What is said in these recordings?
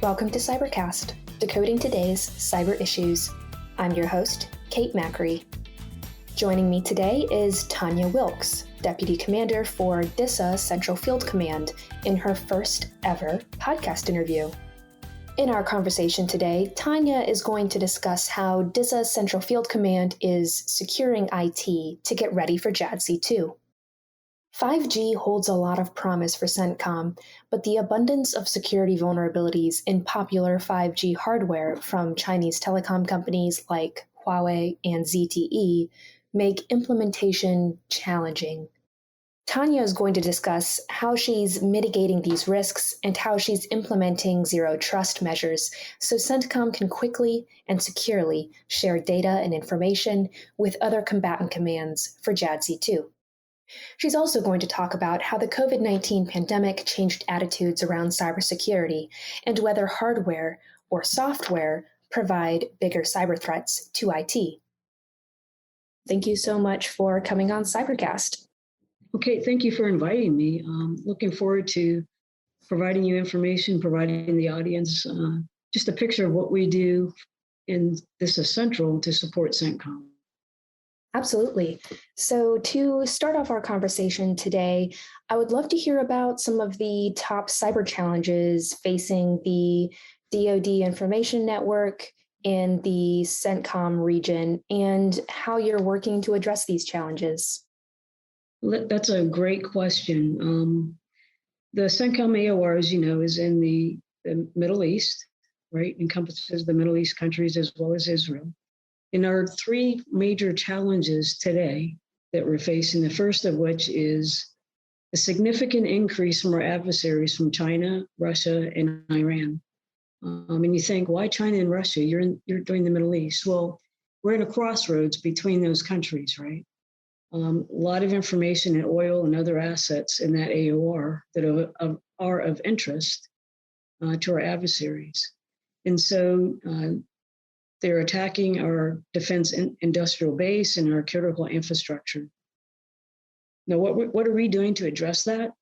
Welcome to Cybercast, decoding today's cyber issues. I'm your host, Kate Macri. Joining me today is Tania Wilkes, Deputy Commander for DISA Central Field Command, in her first ever podcast interview. In our conversation today, Tania is going to discuss how DISA Central Field Command is securing IT to get ready for JADC2. 5G holds a lot of promise for CENTCOM, but the abundance of security vulnerabilities in popular 5G hardware from Chinese telecom companies like Huawei and ZTE make implementation challenging. Tania is going to discuss how she's mitigating these risks and how she's implementing zero trust measures so CENTCOM can quickly and securely share data and information with other combatant commands for JADC2. She's also going to talk about how the COVID-19 pandemic changed attitudes around cybersecurity and whether hardware or software provide bigger cyber threats to IT. Thank you so much for coming on Cybercast. Okay, thank you for inviting me. Looking forward to providing you information, providing the audience just a picture of what we do in DISA Central to support CENTCOM. Absolutely. So to start off our conversation today, I would love to hear about some of the top cyber challenges facing the DoD information network in the CENTCOM region and how you're working to address these challenges. That's a great question. The CENTCOM AOR, as you know, is in the Middle East, right? Encompasses the Middle East countries as well as Israel. And our three major challenges today that we're facing, the first of which is a significant increase from our adversaries from China, Russia, and Iran. And you think, why China and Russia? You're doing the Middle East. Well, we're in a crossroads between those countries, right? A lot of information and oil and other assets in that AOR that are of interest to our adversaries. And so they're attacking our defense industrial base and our critical infrastructure. Now, what are we doing to address that?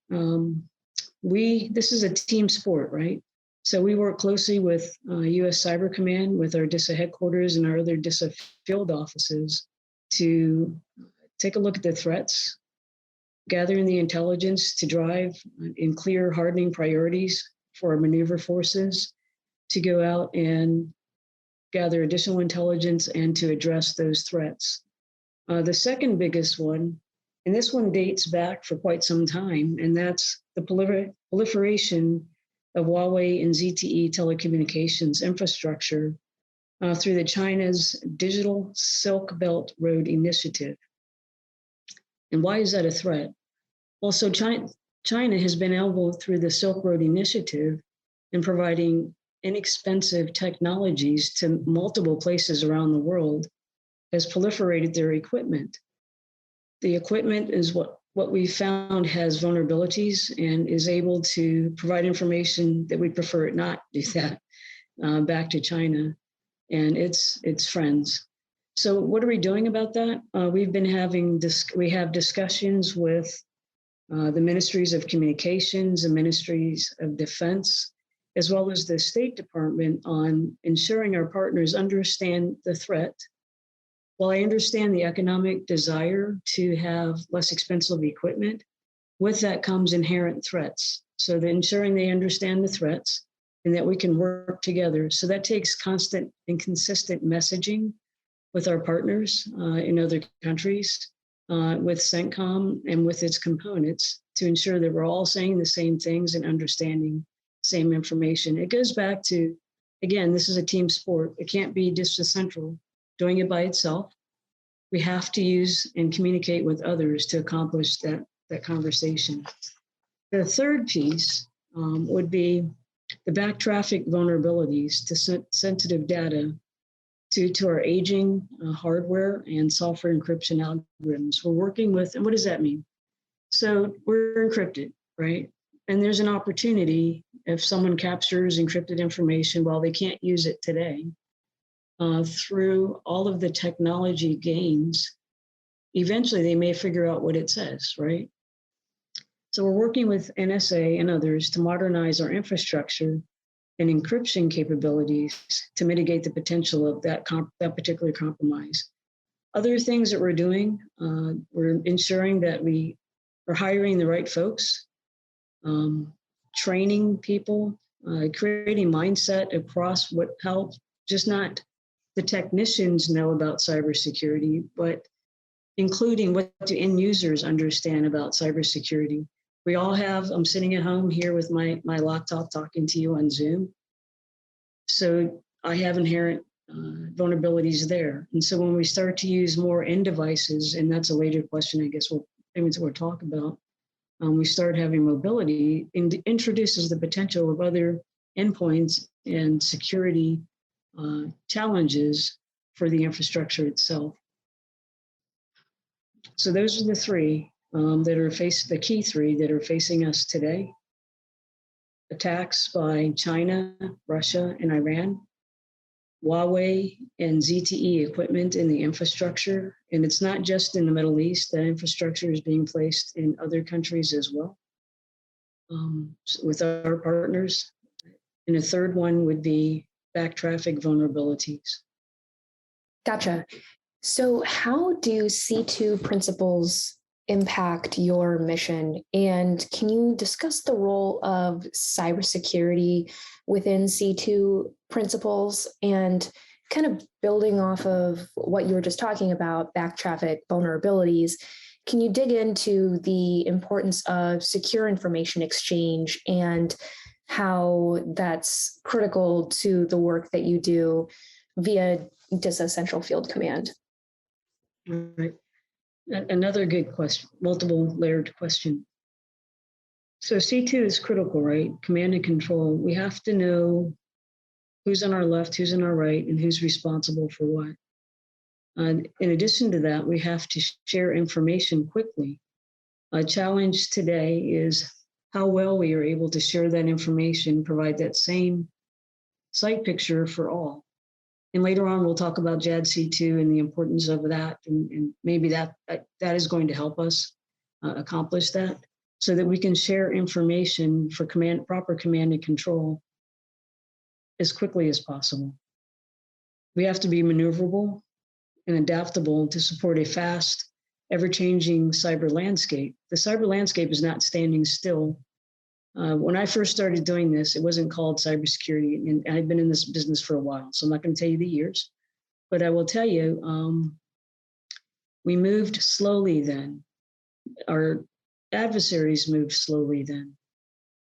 This is a team sport, right? So we work closely with U.S. Cyber Command, with our DISA headquarters and our other DISA field offices to take a look at the threats, gathering the intelligence to drive in clear hardening priorities for our maneuver forces to go out and gather additional intelligence and to address those threats. The second biggest one, and this one dates back for quite some time, and that's the proliferation of Huawei and ZTE telecommunications infrastructure through the China's Digital Silk Belt Road Initiative. And why is that a threat? Well, so China has been able, through the Silk Road Initiative, in providing inexpensive technologies to multiple places around the world, has proliferated their equipment. The equipment is what we found has vulnerabilities and is able to provide information that we prefer it not do that back to China and its friends. So what are we doing about that? We have discussions with the Ministries of Communications and Ministries of Defense, as well as the State Department, on ensuring our partners understand the threat. While I understand the economic desire to have less expensive equipment, with that comes inherent threats. So ensuring they understand the threats and that we can work together. So that takes constant and consistent messaging with our partners in other countries, with CENTCOM and with its components to ensure that we're all saying the same things and understanding same information. It goes back to, again, this is a team sport. It can't be just a central doing it by itself. We have to use and communicate with others to accomplish that conversation. The third piece would be the back traffic vulnerabilities to sensitive data due to our aging hardware and software encryption algorithms. We're working with, and what does that mean? So we're encrypted, right? And there's an opportunity if someone captures encrypted information while they can't use it today, through all of the technology gains, eventually they may figure out what it says, right? So we're working with NSA and others to modernize our infrastructure and encryption capabilities to mitigate the potential of that particular compromise. Other things that we're doing, we're ensuring that we are hiring the right folks, training people, creating mindset across how just not the technicians know about cybersecurity, but including what do end users understand about cybersecurity. We all have, I'm sitting at home here with my laptop talking to you on Zoom. So I have inherent vulnerabilities there. And so when we start to use more end devices, and that's a later question, I guess we'll talk about, we start having mobility, introduces the potential of other endpoints and security challenges for the infrastructure itself. So those are the three the key three that are facing us today. Attacks by China, Russia, and Iran, Huawei and ZTE equipment in the infrastructure. And it's not just in the Middle East, that infrastructure is being placed in other countries as well with our partners. And a third one would be back traffic vulnerabilities. Gotcha. So how do C2 principles impact your mission? And can you discuss the role of cybersecurity within C2 principles, and kind of building off of what you were just talking about, back traffic vulnerabilities? Can you dig into the importance of secure information exchange and how that's critical to the work that you do via DISA Central Field Command? Right. Another good question, multiple layered question. So C2 is critical, right? Command and control. We have to know who's on our left, who's on our right, and who's responsible for what. In addition to that, we have to share information quickly. A challenge today is how well we are able to share that information, provide that same site picture for all. And later on, we'll talk about JADC2 and the importance of that, and maybe that is going to help us accomplish that, so that we can share information for proper command and control as quickly as possible. We have to be maneuverable and adaptable to support a fast, ever-changing cyber landscape. The cyber landscape is not standing still. When I first started doing this, it wasn't called cybersecurity, and I've been in this business for a while, so I'm not going to tell you the years, but I will tell you, we moved slowly then. Our adversaries moved slowly then.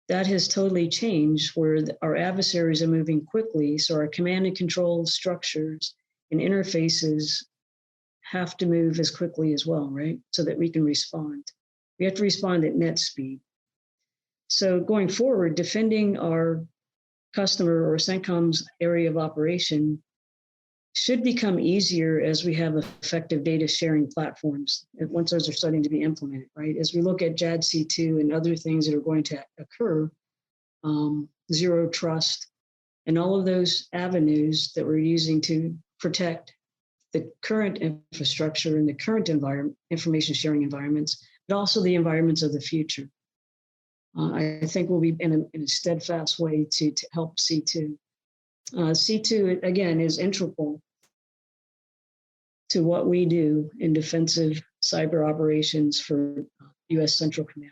That has totally changed, where our adversaries are moving quickly, so our command and control structures and interfaces have to move as quickly as well, right? So that we can respond. We have to respond at net speed. So going forward, defending our customer or CENTCOM's area of operation should become easier as we have effective data sharing platforms, once those are starting to be implemented, right? As we look at JADC2 and other things that are going to occur, zero trust, and all of those avenues that we're using to protect the current infrastructure and the current information sharing environments, but also the environments of the future. I think we'll be in a steadfast way to help C2. C2, again, is integral to what we do in defensive cyber operations for U.S. Central Command.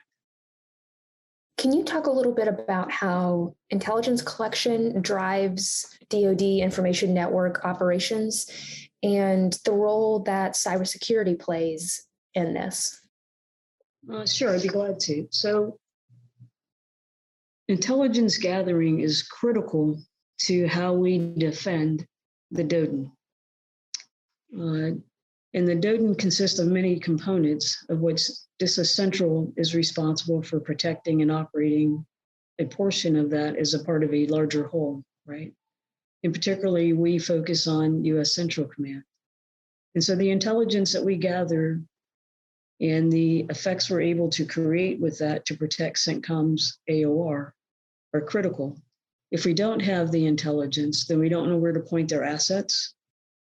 Can you talk a little bit about how intelligence collection drives DoD information network operations and the role that cybersecurity plays in this? Sure, I'd be glad to. So intelligence gathering is critical to how we defend the DoD. And the DoD consists of many components, of which DISA Central is responsible for protecting and operating a portion of that as a part of a larger whole, right? And particularly, we focus on U.S. Central Command. And so the intelligence that we gather and the effects we're able to create with that to protect CENTCOM's AOR are critical. If we don't have the intelligence, then we don't know where to point our assets.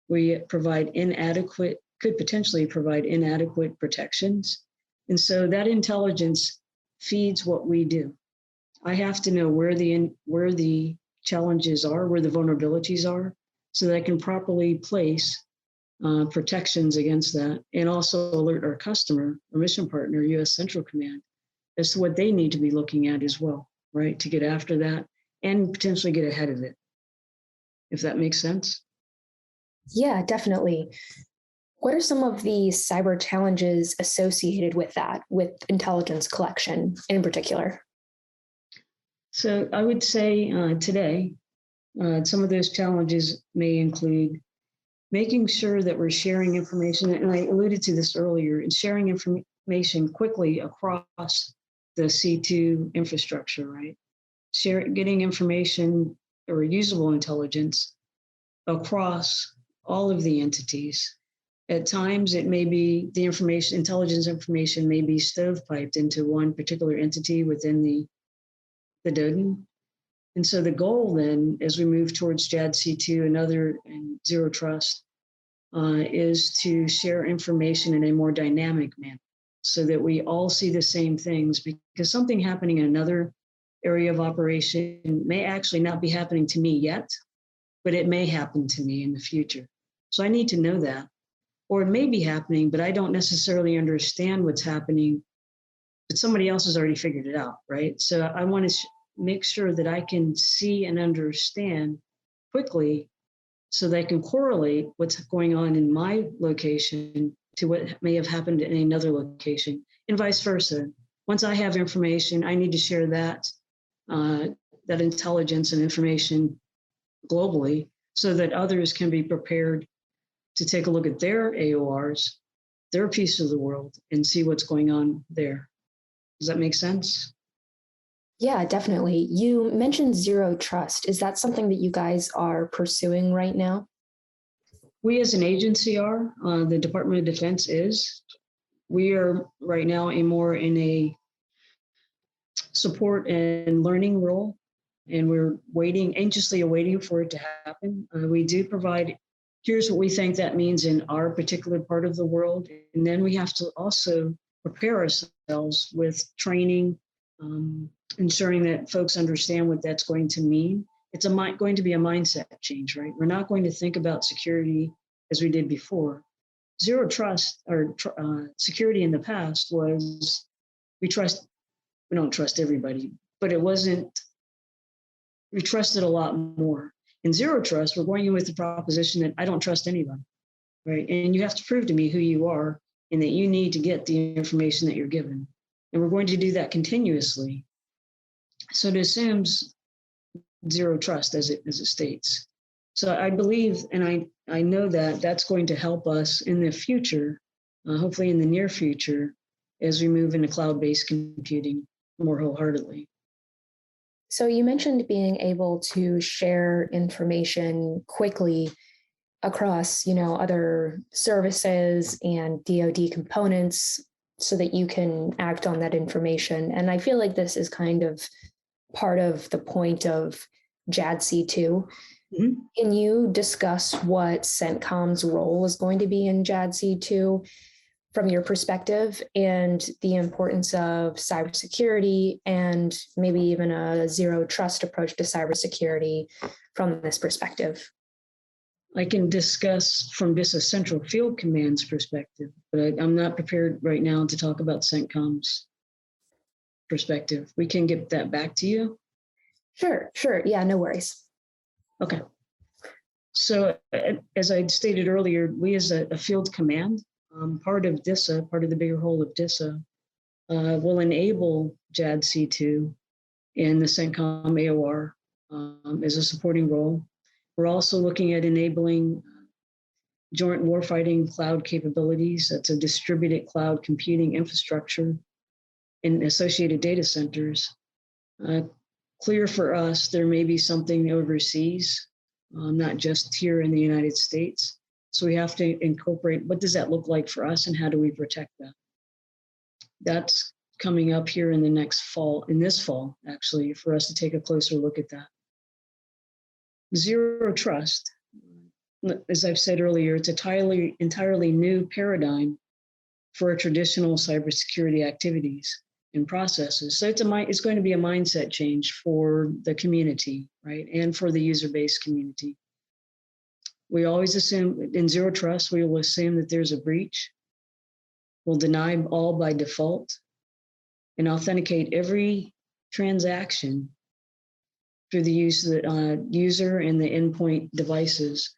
We could potentially provide inadequate protections. And so that intelligence feeds what we do. I have to know where the challenges are, where the vulnerabilities are, so that I can properly place protections against that, and also alert our customer or mission partner, U.S. Central Command, as to what they need to be looking at as well, right, to get after that and potentially get ahead of it, if that makes sense. Yeah, definitely. What are some of the cyber challenges associated with that, with intelligence collection in particular? So I would say today, some of those challenges may include making sure that we're sharing information, and I alluded to this earlier, and sharing information quickly across the C2 infrastructure, right? Getting information or usable intelligence across all of the entities. At times, it may be the intelligence information may be stovepiped into one particular entity within the DoD. And so the goal then, as we move towards JADC2 and Zero Trust, is to share information in a more dynamic manner so that we all see the same things, because something happening in another area of operation may actually not be happening to me yet, but it may happen to me in the future. So I need to know that. Or it may be happening, but I don't necessarily understand what's happening, but somebody else has already figured it out, right? So I want to make sure that I can see and understand quickly so that I can correlate what's going on in my location to what may have happened in another location, and vice versa. Once I have information, I need to share that intelligence and information globally so that others can be prepared to take a look at their AORs, their piece of the world, and see what's going on there. Does that make sense? Yeah, definitely. You mentioned Zero Trust. Is that something that you guys are pursuing right now? We as an agency are, the Department of Defense is. We are right now more in a support and learning role, and we're anxiously awaiting for it to happen. We do provide, here's what we think that means in our particular part of the world, and then we have to also prepare ourselves with training, ensuring that folks understand what that's going to mean. It's going to be a mindset change, right? We're not going to think about security as we did before. Zero trust or security in the past was we don't trust everybody, but we trusted a lot more. In Zero Trust, we're going in with the proposition that I don't trust anyone, right? And you have to prove to me who you are and that you need to get the information that you're given. And we're going to do that continuously. So it assumes Zero Trust as it states. So I believe, and I know that that's going to help us in the future, hopefully in the near future, as we move into cloud-based computing more wholeheartedly. So you mentioned being able to share information quickly across, other services and DoD components so that you can act on that information. And I feel like this is kind of part of the point of JADC2. Mm-hmm. Can you discuss what CENTCOM's role is going to be in JADC2 from your perspective, and the importance of cybersecurity and maybe even a zero trust approach to cybersecurity from this perspective? I can discuss from DISA Central Field Command's perspective, but I'm not prepared right now to talk about CENTCOM's perspective. We can get that back to you. Sure. Yeah, no worries. Okay. So as I stated earlier, we as a field command, part of DISA, part of the bigger whole of DISA, will enable JADC2 and the CENTCOM AOR as a supporting role. We're also looking at enabling joint warfighting cloud capabilities. That's a distributed cloud computing infrastructure and associated data centers. Clear for us, there may be something overseas, not just here in the United States. So we have to incorporate, what does that look like for us and how do we protect that? That's coming up here in this fall, actually, for us to take a closer look at that. Zero trust, as I've said earlier, it's an entirely new paradigm for traditional cybersecurity activities. and processes. So it's going to be a mindset change for the community, right? And for the user-based community. We always assume in zero trust, we will assume that there's a breach. We'll deny all by default and authenticate every transaction through the use of the user and the endpoint devices.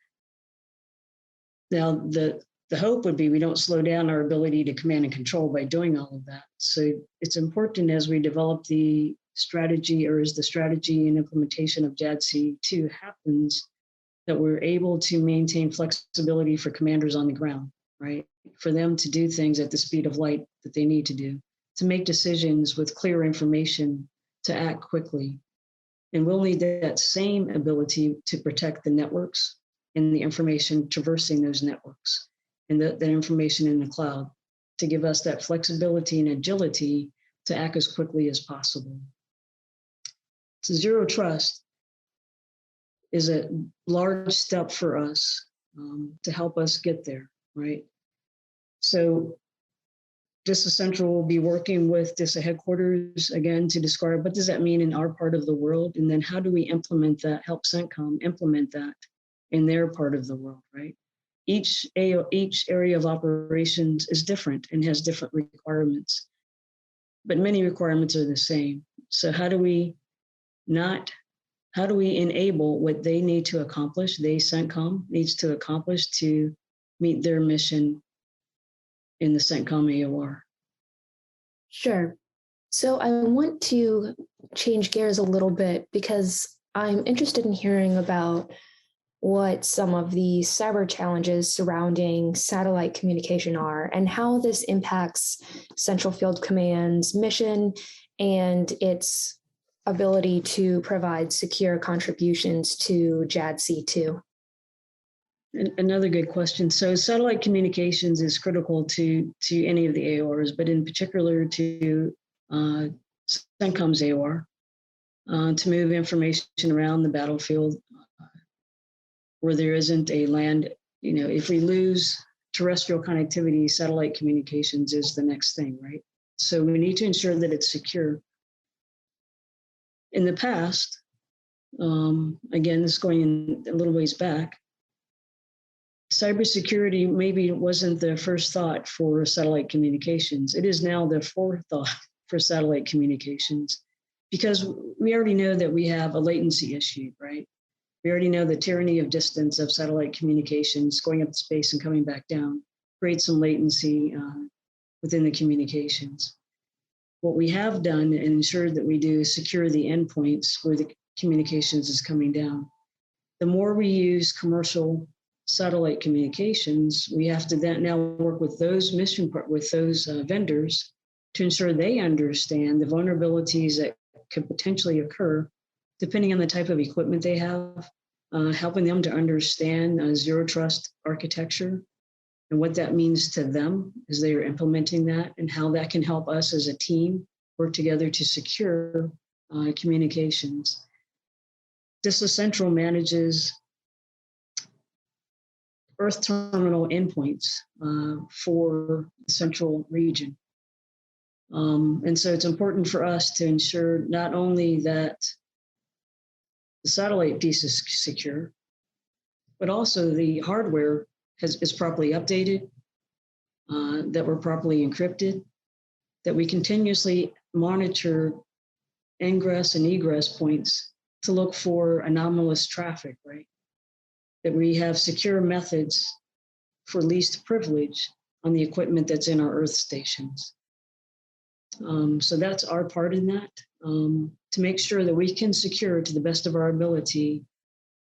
Now, the hope would be we don't slow down our ability to command and control by doing all of that. So it's important as we develop the strategy, or as the strategy and implementation of JADC2 happens, that we're able to maintain flexibility for commanders on the ground, right? For them to do things at the speed of light that they need to do, to make decisions with clear information, to act quickly. And we'll need that same ability to protect the networks and the information traversing those networks and the information in the cloud, to give us that flexibility and agility to act as quickly as possible. So zero trust is a large step for us to help us get there, right? So DISA Central will be working with DISA headquarters again to describe what does that mean in our part of the world, and then how do we implement that, help CENTCOM implement that in their part of the world, right? Each area of operations is different and has different requirements, but many requirements are the same. So how do we enable what they need to accomplish, CENTCOM needs to accomplish to meet their mission in the CENTCOM AOR? Sure. So I want to change gears a little bit because I'm interested in hearing about what some of the cyber challenges surrounding satellite communication are and how this impacts Central Field Command's mission and its ability to provide secure contributions to JADC2. Another good question. So satellite communications is critical to any of the AORs, but in particular to CENTCOM's AOR, to move information around the battlefield where there isn't a land. If we lose terrestrial connectivity, satellite communications is the next thing, right? So we need to ensure that it's secure. In the past, again, this is going a little ways back, cybersecurity maybe wasn't the first thought for satellite communications. It is now the forethought for satellite communications, because we already know that we have a latency issue, right? We already know the tyranny of distance of satellite communications, going up to space and coming back down, creates some latency within the communications. What we have done and ensured that we do is secure the endpoints where the communications is coming down. The more we use commercial satellite communications, we have to then now work with those vendors to ensure they understand the vulnerabilities that could potentially occur depending on the type of equipment they have, helping them to understand zero trust architecture and what that means to them as they are implementing that, and how that can help us as a team work together to secure communications. DISA Central manages Earth terminal endpoints for the central region. And so it's important for us to ensure not only that the satellite piece is secure, but also the hardware is properly updated, that we're properly encrypted, that we continuously monitor ingress and egress points to look for anomalous traffic, right? That we have secure methods for least privilege on the equipment that's in our Earth stations. So that's our part in that, to make sure that we can secure to the best of our ability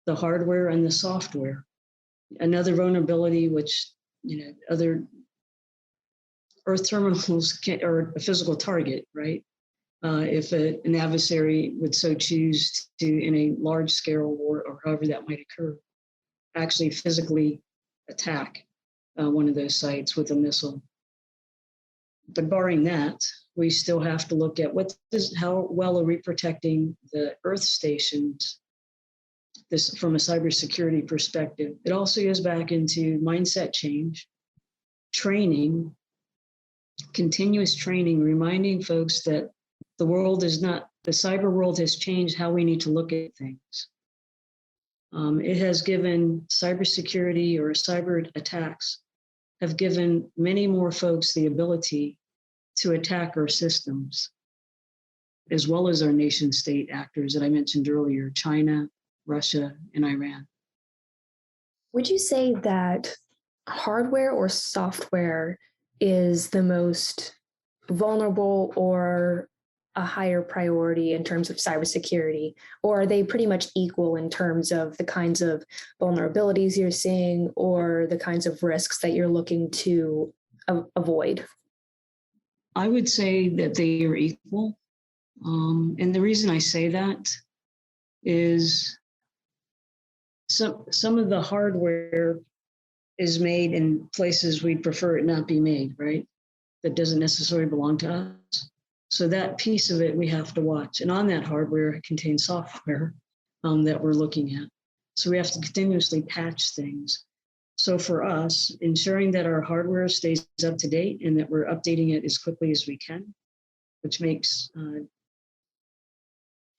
the hardware and the software. Another vulnerability, which other Earth terminals are a physical target, right? If an adversary would so choose to, in a large scale war or however that might occur, actually physically attack one of those sites with a missile. But barring that, we still have to look at how well are we protecting the Earth stations, this from a cybersecurity perspective. It also goes back into mindset change, training, continuous training, reminding folks that the cyber world has changed how we need to look at things. It has given cybersecurity or cyber attacks have given many more folks the ability to attack our systems, as well as our nation state actors that I mentioned earlier, China, Russia, and Iran. Would you say that hardware or software is the most vulnerable or a higher priority in terms of cybersecurity? Or are they pretty much equal in terms of the kinds of vulnerabilities you're seeing or the kinds of risks that you're looking to avoid? I would say that they are equal. And the reason I say that is some of the hardware is made in places we'd prefer it not be made, right? That doesn't necessarily belong to us. So that piece of it we have to watch. And on that hardware, it contains software that we're looking at. So we have to continuously patch things. So for us, ensuring that our hardware stays up to date and that we're updating it as quickly as we can, which makes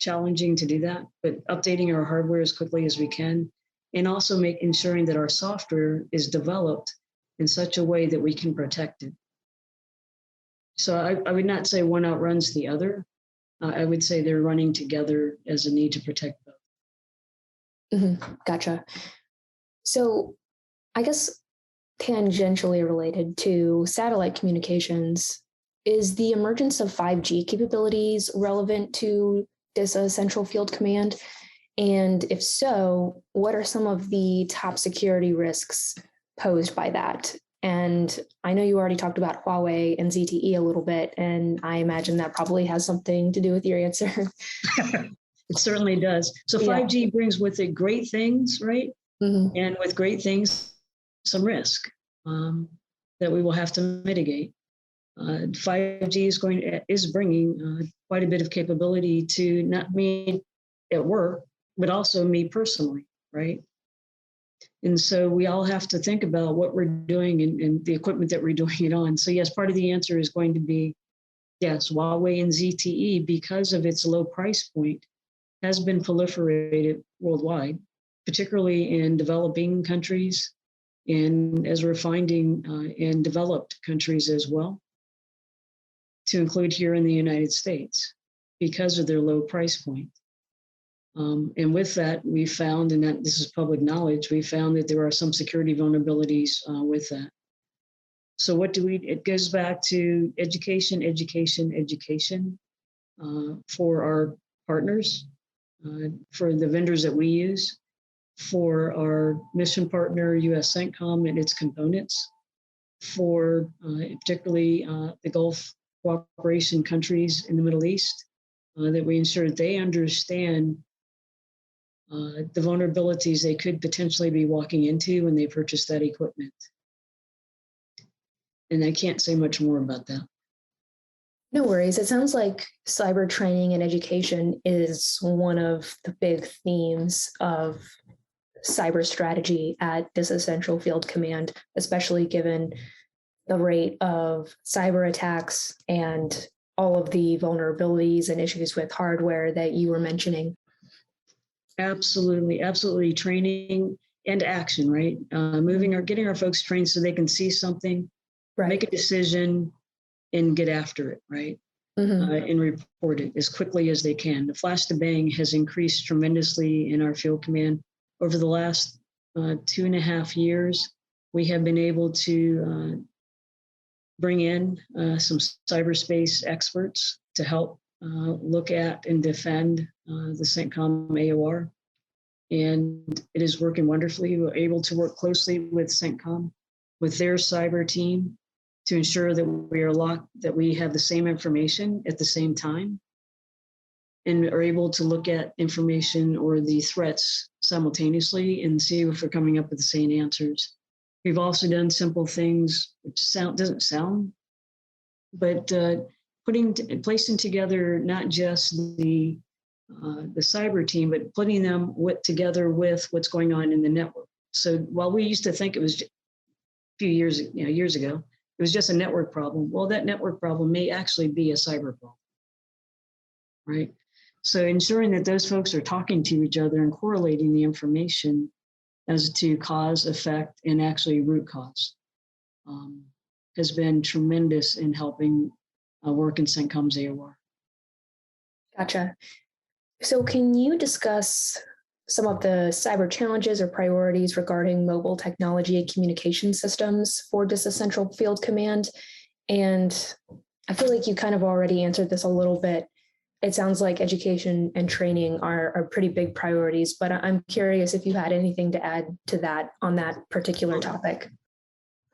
challenging to do that, but updating our hardware as quickly as we can, and also ensuring that our software is developed in such a way that we can protect it. So I would not say one outruns the other. I would say they're running together as a need to protect both. Mm-hmm. Gotcha. So I guess tangentially related to satellite communications, is the emergence of 5G capabilities relevant to DISA Central Field Command? And if so, what are some of the top security risks posed by that? And I know you already talked about Huawei and ZTE a little bit, and I imagine that probably has something to do with your answer. It certainly does. So 5G brings with it great things, right? Mm-hmm. And with great things, some risk that we will have to mitigate. 5G is bringing quite a bit of capability to not me at work, but also me personally, right? And so we all have to think about what we're doing and the equipment that we're doing it on. So yes, part of the answer is going to be, yes, Huawei and ZTE, because of its low price point, has been proliferated worldwide, particularly in developing countries, and as we're finding in developed countries as well, to include here in the United States, because of their low price point. And with that, we found, and that this is public knowledge, we found that there are some security vulnerabilities with that. So it goes back to education for our partners, for the vendors that we use, for our mission partner, US CENTCOM and its components, for particularly the Gulf cooperation countries in the Middle East, that we ensure that they understand the vulnerabilities they could potentially be walking into when they purchase that equipment. And I can't say much more about that. No worries. It sounds like cyber training and education is one of the big themes of cyber strategy at DISA Central Field Command, especially given the rate of cyber attacks and all of the vulnerabilities and issues with hardware that you were mentioning. Absolutely. Training and action, right? Getting our folks trained so they can see something, right, make a decision, and get after it, right? Mm-hmm. And report it as quickly as they can. The flash to bang has increased tremendously in our field command. Over the last 2.5 years, we have been able to bring in some cyberspace experts to help look at and defend the CENTCOM AOR. And it is working wonderfully. We're able to work closely with CENTCOM, with their cyber team, to ensure that we have the same information at the same time, and are able to look at information or the threats simultaneously and see if we're coming up with the same answers. We've also done simple things, which doesn't sound, but placing together not just the cyber team, but putting them together with what's going on in the network. So while we used to think it was a few years ago, it was just a network problem. Well, that network problem may actually be a cyber problem, right? So ensuring that those folks are talking to each other and correlating the information as to cause, effect, and actually root cause has been tremendous in helping work in CENTCOM's AOR. Gotcha. So can you discuss some of the cyber challenges or priorities regarding mobile technology and communication systems for DISA Central Field Command? And I feel like you kind of already answered this a little bit. It sounds like education and training are pretty big priorities, but I'm curious if you had anything to add to that on that particular topic.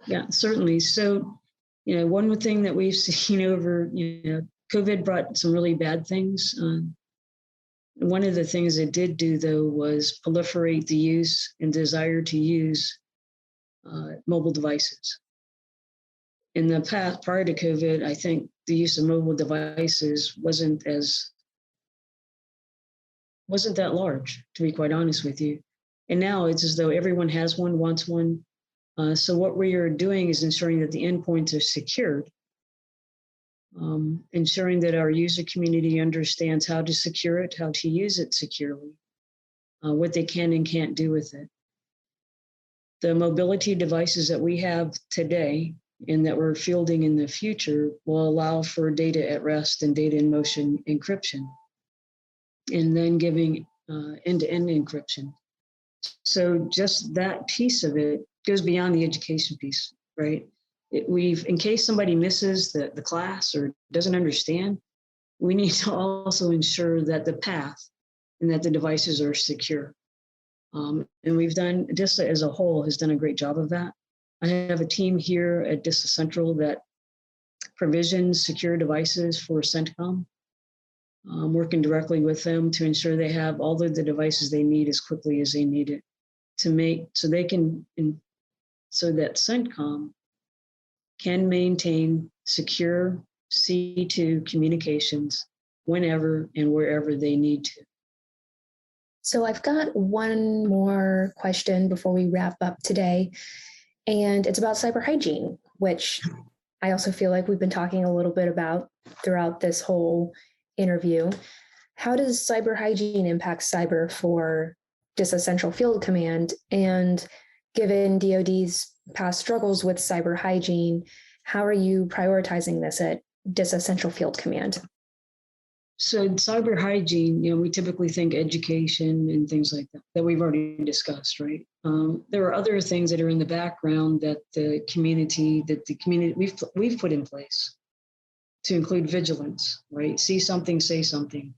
Yeah, certainly. So, one thing that we've seen over, COVID brought some really bad things. One of the things it did do, though, was proliferate the use and desire to use mobile devices. In the past, prior to COVID, I think the use of mobile devices wasn't that large, to be quite honest with you. And now it's as though everyone has one, wants one. So what we are doing is ensuring that the endpoints are secured, ensuring that our user community understands how to secure it, how to use it securely, what they can and can't do with it. The mobility devices that we have today and that we're fielding in the future will allow for data at rest and data in motion encryption, and then giving end-to-end encryption. So just that piece of it goes beyond the education piece, right? In case somebody misses the class or doesn't understand, we need to also ensure that the path and that the devices are secure. And DISA as a whole has done a great job of that. I have a team here at DISA Central that provisions secure devices for CENTCOM, working directly with them to ensure they have all of the devices they need as quickly as they need it so that CENTCOM can maintain secure C2 communications whenever and wherever they need to. So I've got one more question before we wrap up today, and it's about cyber hygiene, which I also feel like we've been talking a little bit about throughout this whole interview. How does cyber hygiene impact cyber for DISA Central Field Command? And given DoD's past struggles with cyber hygiene, how are you prioritizing this at DISA Central Field Command? So cyber hygiene, we typically think education and things like that we've already discussed, right? There are other things that are in the background that the community we've put in place to include vigilance, right? See something, say something.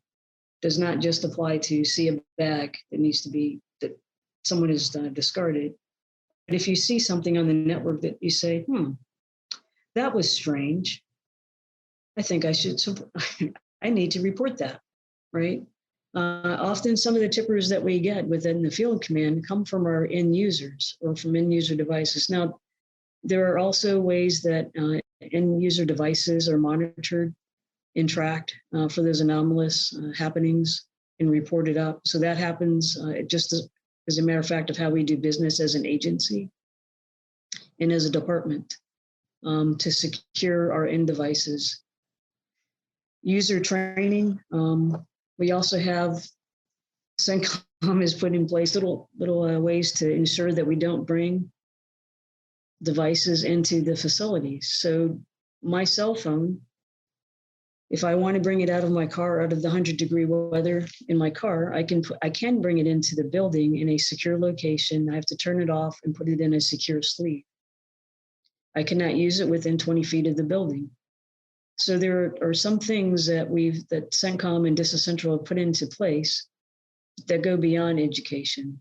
Does not just apply to see a bag that someone has discarded. But if you see something on the network that you say, that was strange, I think I need to report that, right? Often some of the tippers that we get within the field command come from our end users or from end user devices. Now, there are also ways that end user devices are monitored and tracked for those anomalous happenings and reported up. So that happens just as a matter of fact of how we do business as an agency and as a department to secure our end devices. User training, we also have CENTCOM has put in place little ways to ensure that we don't bring devices into the facilities. So my cell phone, if I want to bring it out of my car, out of the 100-degree weather in my car, I can bring it into the building in a secure location. I have to turn it off and put it in a secure sleeve. I cannot use it within 20 feet of the building. So there are some things that CENTCOM and DISA Central have put into place that go beyond education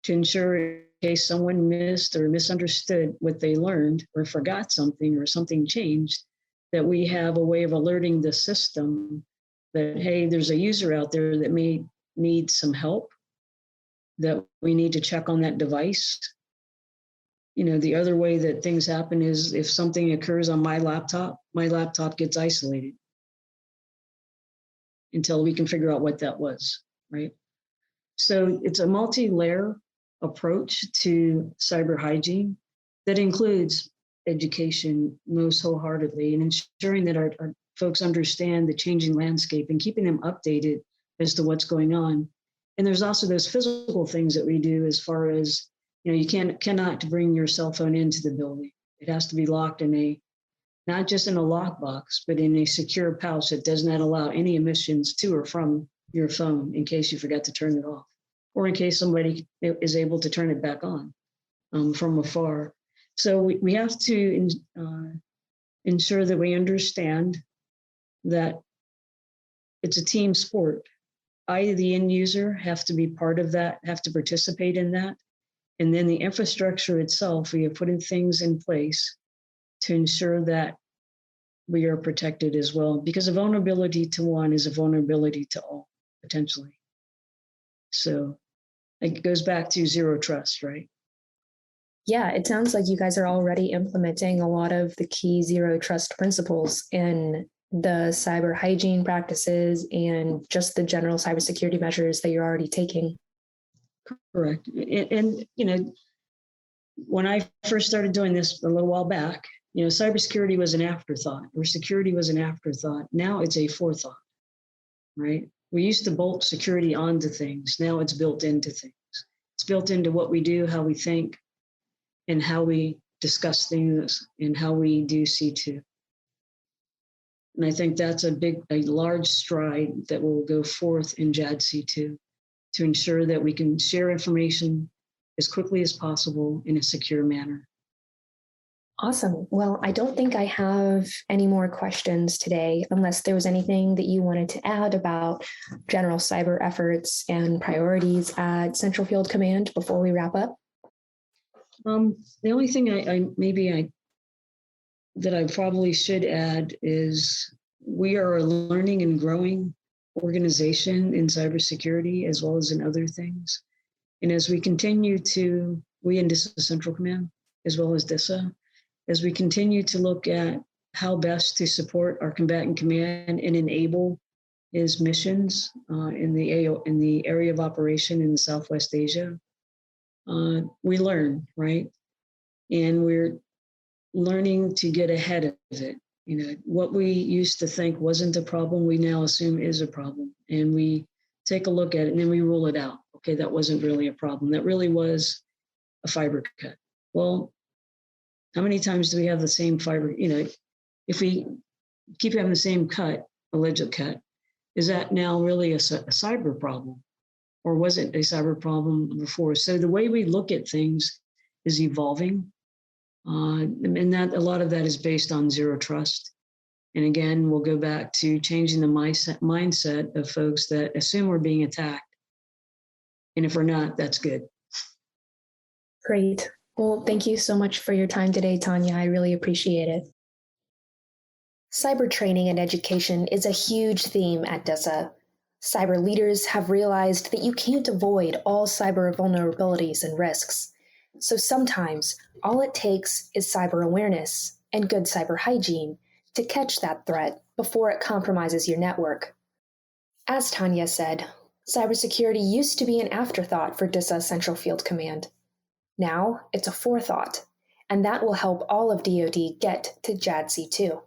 to ensure in case someone missed or misunderstood what they learned or forgot something or something changed, that we have a way of alerting the system that, hey, there's a user out there that may need some help, that we need to check on that device. The other way that things happen is if something occurs on my laptop gets isolated until we can figure out what that was, right? So it's a multi-layer approach to cyber hygiene that includes education most wholeheartedly and ensuring that our folks understand the changing landscape and keeping them updated as to what's going on. And there's also those physical things that we do as far as, you cannot bring your cell phone into the building. It has to be locked not just in a lockbox, but in a secure pouch that does not allow any emissions to or from your phone in case you forgot to turn it off, or in case somebody is able to turn it back on from afar. So we have to ensure that we understand that it's a team sport. I, the end user, have to be part of that, have to participate in that. And then the infrastructure itself, we have put in things in place to ensure that we are protected as well, because a vulnerability to one is a vulnerability to all, potentially. So it goes back to zero trust, right? Yeah, it sounds like you guys are already implementing a lot of the key zero trust principles in the cyber hygiene practices and just the general cybersecurity measures that you're already taking. Correct. And when I first started doing this a little while back, cybersecurity was an afterthought, or security was an afterthought. Now it's a forethought, right? We used to bolt security onto things. Now it's built into things. It's built into what we do, how we think, and how we discuss things, and how we do C2. And I think that's a large stride that will go forth in JADC2 to ensure that we can share information as quickly as possible in a secure manner. Awesome. Well, I don't think I have any more questions today, unless there was anything that you wanted to add about general cyber efforts and priorities at Central Field Command before we wrap up. The only thing that I probably should add is we are a learning and growing organization in cybersecurity as well as in other things. And as we continue we in DISA Central Command, as well as DISA, as we continue to look at how best to support our combatant command and enable his missions in the area of operation in Southwest Asia, we learn, right? And we're learning to get ahead of it. What we used to think wasn't a problem, we now assume is a problem. And we take a look at it and then we rule it out. Okay, that wasn't really a problem. That really was a fiber cut. Well, how many times do we have the same fiber? If we keep having the same alleged cut, is that now really a cyber problem? Or was it a cyber problem before? So the way we look at things is evolving. And that a lot of that is based on zero trust. And again, we'll go back to changing the mindset of folks that assume we're being attacked. And if we're not, that's good. Great. Well, thank you so much for your time today, Tania. I really appreciate it. Cyber training and education is a huge theme at DISA. Cyber leaders have realized that you can't avoid all cyber vulnerabilities and risks. So sometimes all it takes is cyber awareness and good cyber hygiene to catch that threat before it compromises your network. As Tania said, cybersecurity used to be an afterthought for DISA Central Field Command. Now it's a forethought, and that will help all of DoD get to JADC2.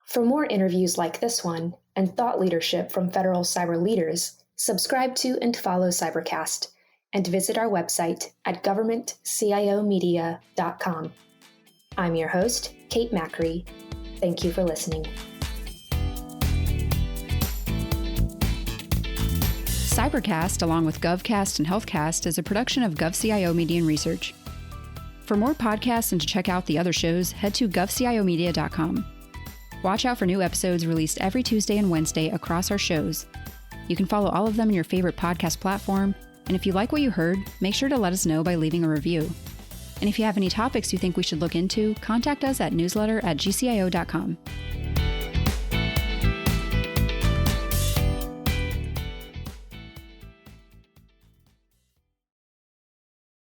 For more interviews like this one and thought leadership from federal cyber leaders, subscribe to and follow Cybercast, and visit our website at governmentciomedia.com. I'm your host, Kate Macri. Thank you for listening. Cybercast, along with GovCast and HealthCast, is a production of GovCIO Media and Research. For more podcasts and to check out the other shows, head to govciomedia.com. Watch out for new episodes released every Tuesday and Wednesday across our shows. You can follow all of them in your favorite podcast platform, and if you like what you heard, make sure to let us know by leaving a review. And if you have any topics you think we should look into, contact us at newsletter@gcio.com.